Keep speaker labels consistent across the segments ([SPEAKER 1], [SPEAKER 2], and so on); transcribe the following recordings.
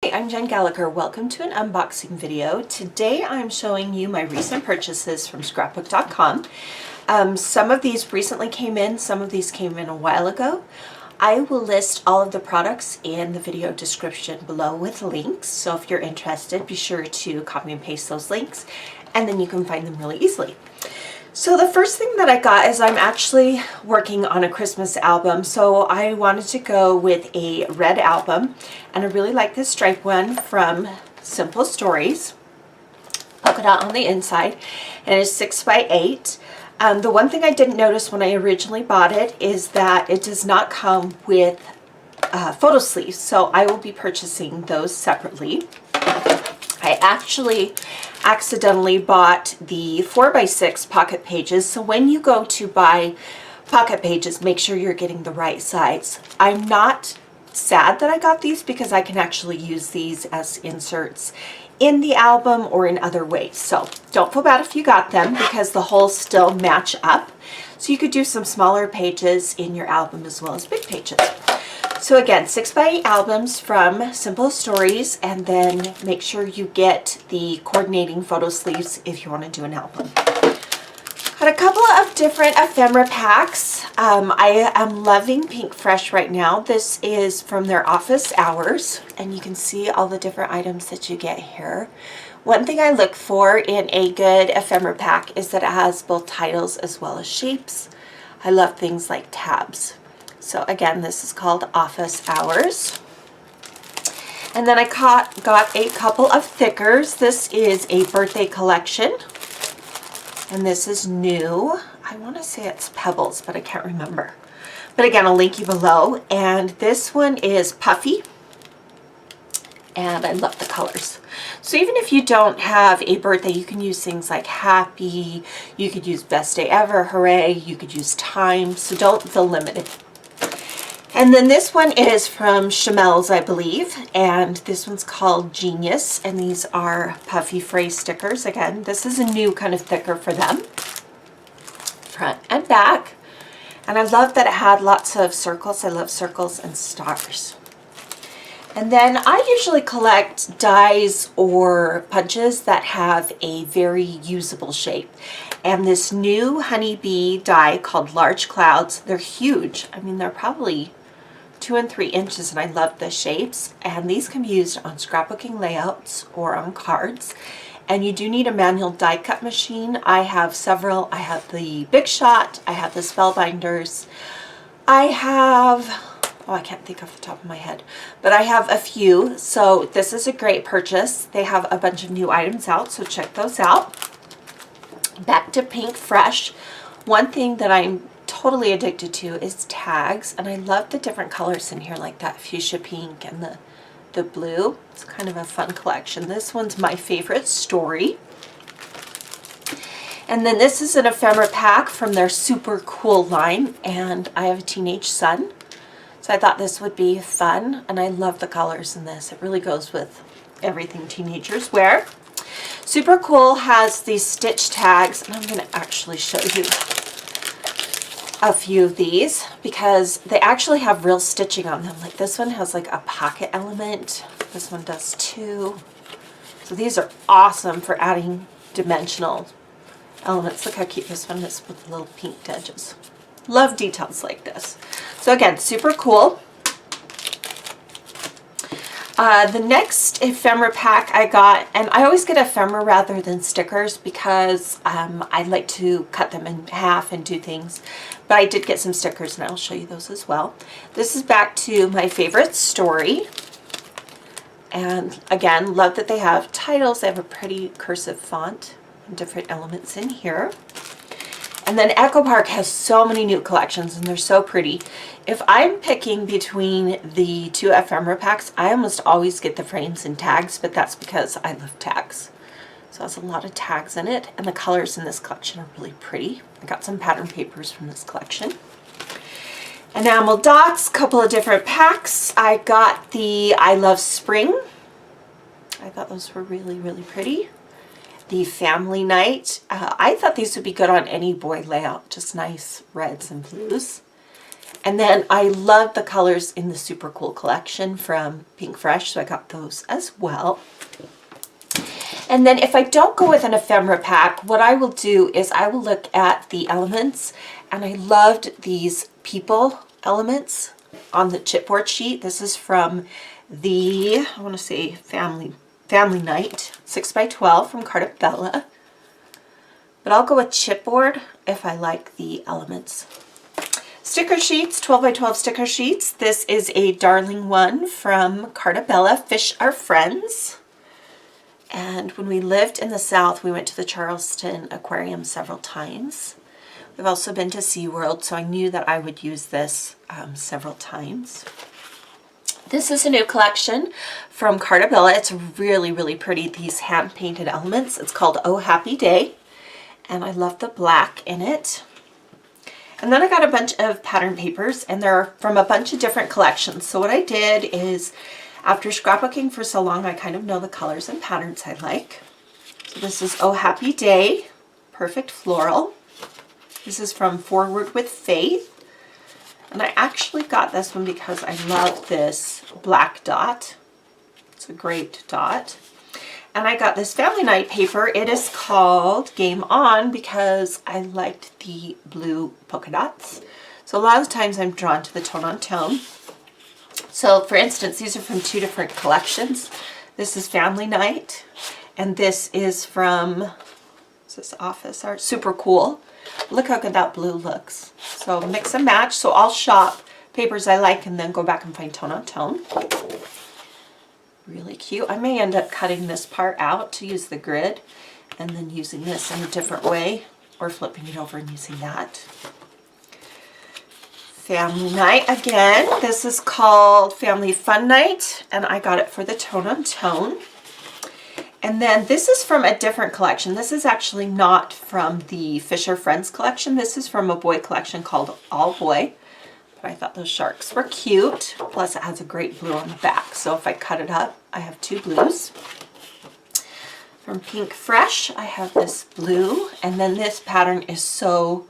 [SPEAKER 1] Hey, I'm Jen Gallagher. Welcome to an unboxing video. Today I'm showing you my recent purchases from scrapbook.com. Some of these recently came in, some of these came in a while ago. I will list all of the products in the video description below with links, so if you're interested, be sure to copy and paste those links and then you can find them really easily. So the first thing that I got is I'm actually working on a Christmas album, so I wanted to go with a red album, and I really like this stripe one from Simple Stories. Polka dot on the inside, and it's 6 by 8. The one thing I didn't notice when I originally bought it is that it does not come with photo sleeves, so I will be purchasing those separately. I actually accidentally bought the 4 by 6 pocket pages, so when you go to buy pocket pages, make sure you're getting the right size. I'm not sad that I got these because I can actually use these as inserts in the album or in other ways. So don't feel bad if you got them because the holes still match up. So you could do some smaller pages in your album as well as big pages. So again, 6 by 8 albums from Simple Stories, and then make sure you get the coordinating photo sleeves if you want to do an album. Got a couple of different ephemera packs. I am loving Pink Fresh right now. This is from their office hours, and you can see all the different items that you get here. One thing I look for in a good ephemera pack is that it has both titles as well as shapes. I love things like tabs. So again, this is called Office Hours. And then I got a couple of thickers. This is a birthday collection. And this is new. I want to say it's Pebbles, but I can't remember. But again, I'll link you below. And this one is puffy. And I love the colors. So even if you don't have a birthday, you can use things like happy. You could use best day ever, hooray. You could use time. So don't feel limited. And then this one is from Chamel's, I believe, and this one's called Genius, and these are puffy phrase stickers. Again, this is a new kind of thicker for them, front and back. And I love that it had lots of circles. I love circles and stars. And then I usually collect dies or punches that have a very usable shape. And this new honeybee die called Large Clouds, they're huge. I mean, they're probably 2 and 3 inches, and I love the shapes. And these can be used on scrapbooking layouts or on cards. And you do need a manual die cut machine. I have several. I have the Big Shot, I have the Spellbinders, I have, oh, I can't think off the top of my head, but I have a few. So this is a great purchase. They have a bunch of new items out, so check those out. Back to Pink Fresh. One thing that I'm totally addicted to is tags, and I love the different colors in here, like that fuchsia pink and the blue. It's kind of a fun collection. This one's my favorite, Story. And then this is an ephemera pack from their Super Cool line, and I have a teenage son, so I thought this would be fun, and I love the colors in this. It really goes with everything teenagers wear. Super Cool has these stitch tags, and I'm going to actually show you a few of these because they actually have real stitching on them. Like this one has like a pocket element. This one does too. So these are awesome for adding dimensional elements. Look how cute this one is with the little pink edges. Love details like this. So again, Super Cool. The next ephemera pack I got, and I always get ephemera rather than stickers because I like to cut them in half and do things, but I did get some stickers and I'll show you those as well. This is back to my favorite Story, and again, love that they have titles. They have a pretty cursive font and different elements in here. And then Echo Park has so many new collections, and they're so pretty. If I'm picking between the two ephemera packs, I almost always get the frames and tags, but that's because I love tags. So it has a lot of tags in it, and the colors in this collection are really pretty. I got some pattern papers from this collection. Enamel dots, couple of different packs. I got the I Love Spring. I thought those were really, really pretty. The Family Night. I thought these would be good on any boy layout, just nice reds and blues. And then I love the colors in the Super Cool collection from Pink Fresh, so I got those as well. And then if I don't go with an ephemera pack, what I will do is I will look at the elements, and I loved these people elements on the chipboard sheet. This is from the, I want to say Family Night 6x12 from Carta Bella. But I'll go with chipboard if I like the elements. Sticker sheets, 12x12 sticker sheets. This is a darling one from Carta Bella, Fish Are Friends. And when we lived in the South, we went to the Charleston Aquarium several times. We've also been to SeaWorld, so I knew that I would use this several times. This is a new collection from Carta Bella. It's really, really pretty, these hand-painted elements. It's called Oh Happy Day, and I love the black in it. And then I got a bunch of pattern papers, and they're from a bunch of different collections. So what I did is, after scrapbooking for so long, I kind of know the colors and patterns I like. So this is Oh Happy Day, Perfect Floral. This is from Forward with Faith. And I actually got this one because I love this black dot. It's a great dot. And I got this Family Night paper. It is called Game On because I liked the blue polka dots. So a lot of times I'm drawn to the tone on tone. So for instance, these are from two different collections. This is Family Night, and this is from, is this Office Art? Super Cool. Look how good that blue looks. So mix and match. So I'll shop papers I like and then go back and find tone on tone. Really cute. I may end up cutting this part out to use the grid and then using this in a different way, or flipping it over and using that. Family Night again. This is called Family Fun Night, and I got it for the tone on tone. And then this is from a different collection. This is actually not from the Fisher Friends collection. This is from a boy collection called All Boy. But I thought those sharks were cute. Plus it has a great blue on the back. So if I cut it up, I have two blues. From Pink Fresh, I have this blue. And then this pattern is so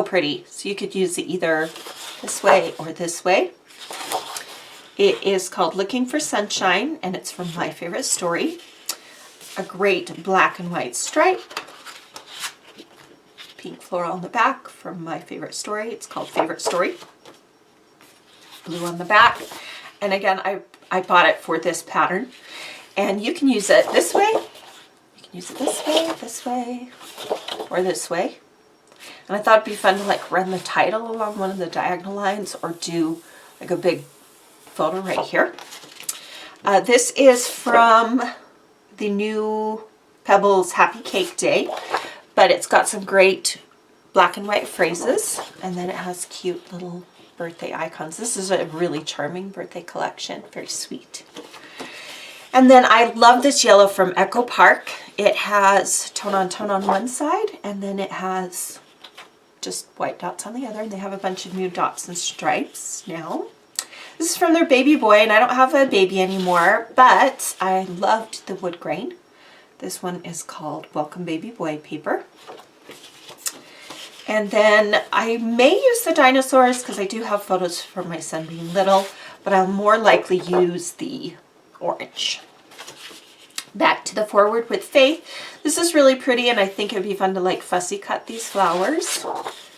[SPEAKER 1] pretty. So you could use it either this way or this way. It is called Looking for Sunshine, and it's from My Favorite Story. A great black and white stripe. Pink floral on the back from My Favorite Story. It's called Favorite Story. Blue on the back. And again, I bought it for this pattern. And you can use it this way. You can use it this way, or this way. And I thought it'd be fun to like run the title along one of the diagonal lines, or do like a big photo right here. This is from the new Pebbles Happy Cake Day, but it's got some great black and white phrases, and then it has cute little birthday icons. This is a really charming birthday collection, very sweet. And then I love this yellow from Echo Park. It has tone on one side, and then it has just white dots on the other, and they have a bunch of new dots and stripes now. This is from their baby boy, and I don't have a baby anymore, but I loved the wood grain. This one is called Welcome Baby Boy paper. And then I may use the dinosaurs because I do have photos from my son being little, but I'll more likely use the orange. Back to the Forward with Faith. This is really pretty, and I think it would be fun to like fussy cut these flowers.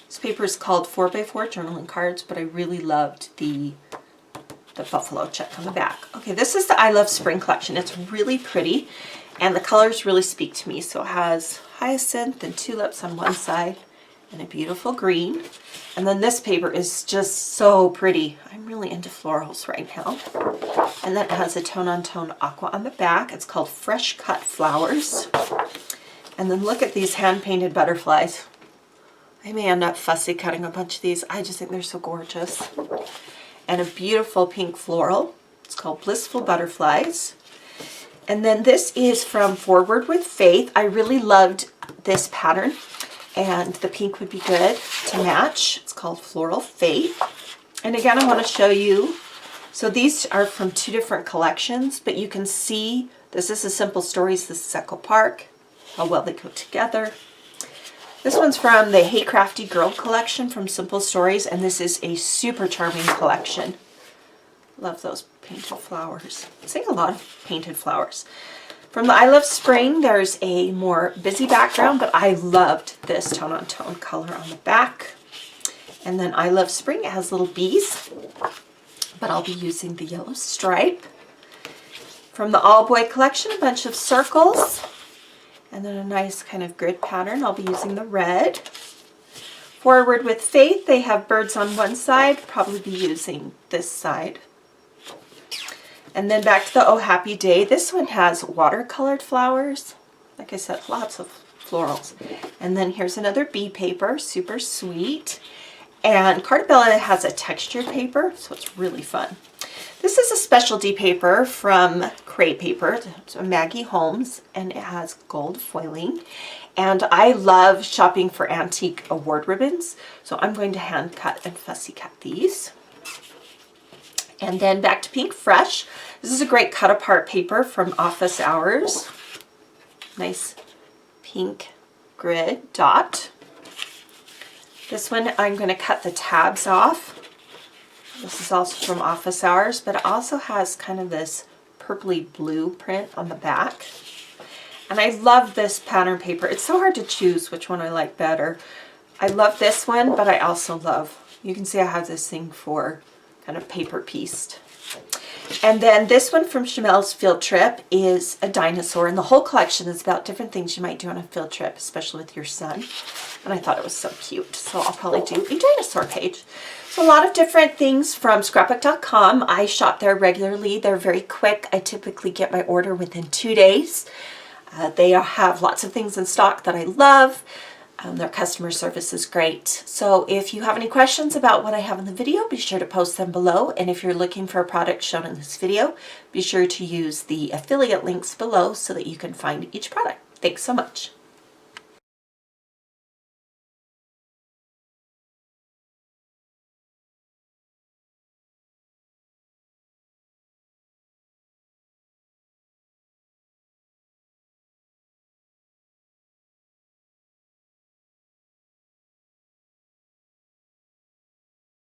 [SPEAKER 1] This paper is called 4x4 journaling cards, but I really loved the buffalo check on the back. Okay, this is the I Love Spring collection. It's really pretty, and the colors really speak to me. So it has hyacinth and tulips on one side, and a beautiful green. And then this paper is just so pretty. I'm really into florals right now. And then it has a tone on tone aqua on the back. It's called Fresh Cut Flowers. And then look at these hand painted butterflies. I may end up fussy cutting a bunch of these. I just think they're so gorgeous. And a beautiful pink floral. It's called Blissful Butterflies. And then this is from Forward with Faith. I really loved this pattern, and the pink would be good to match. It's called Floral Faith. And again, I want to show you, so these are from two different collections, but you can see this is a Simple Stories, this is Echo Park, how well they go together. This one's from the Hey Crafty Girl collection from Simple Stories, and this is a super charming collection. Love those painted flowers. I'm seeing a lot of painted flowers. From the I Love Spring, there's a more busy background, but I loved this tone-on-tone color on the back. And then I Love Spring, it has little bees, but I'll be using the yellow stripe. From the All Boy collection, a bunch of circles. And then a nice kind of grid pattern. I'll be using the red. Forward with Faith, they have birds on one side. Probably be using this side. And then back to the Oh Happy Day. This one has watercolored flowers. Like I said, lots of florals. And then here's another bee paper, super sweet. And Cartabella has a textured paper, so it's really fun. This is a specialty paper from Cray Paper. It's a Maggie Holmes, and it has gold foiling. And I love shopping for antique award ribbons, so I'm going to hand cut and fussy cut these. And then back to Pink Fresh. This is a great cut apart paper from Office Hours. Nice pink grid dot. This one I'm going to cut the tabs off. This is also from Office Hours, but it also has kind of this purpley blue print on the back. And I love this pattern paper. It's so hard to choose which one I like better. I love this one, but I also love, you can see I have this thing for kind of paper pieced. And then this one from Chamel's Field Trip is a dinosaur, and the whole collection is about different things you might do on a field trip, especially with your son. And I thought it was so cute, so I'll probably do a dinosaur page. So a lot of different things from scrapbook.com. I shop there regularly. They're very quick. I typically get my order within 2 days. They have lots of things in stock that I love. Their customer service is great. So if you have any questions about what I have in the video, be sure to post them below. And if you're looking for a product shown in this video, be sure to use the affiliate links below so that you can find each product. Thanks so much.